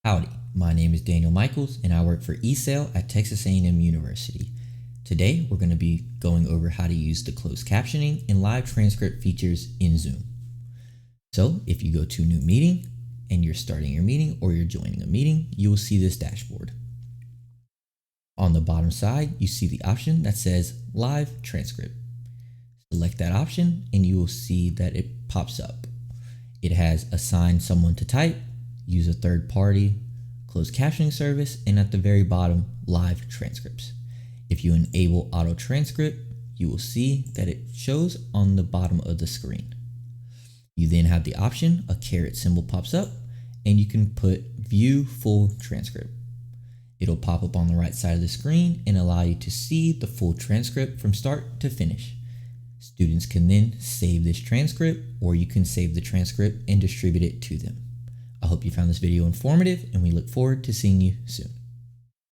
Howdy, my name is Daniel Michaels and I work for eSale at Texas A&M University. Today we're going to be going over how to use the closed captioning and live transcript features in Zoom. So if you go to New Meeting and you're starting your meeting or you're joining a meeting, you will see this dashboard. On the bottom side, you see the option that says Live Transcript. Select that option and you will see that it pops up. It has assign someone to type, use a third party, closed captioning service, and at the very bottom, live transcripts. If you enable auto transcript, you will see that it shows on the bottom of the screen. You then have the option, a caret symbol pops up, and you can put view full transcript. It'll pop up on the right side of the screen and allow you to see the full transcript from start to finish. Students can then save this transcript, or you can save the transcript and distribute it to them. I hope you found this video informative, and we look forward to seeing you soon.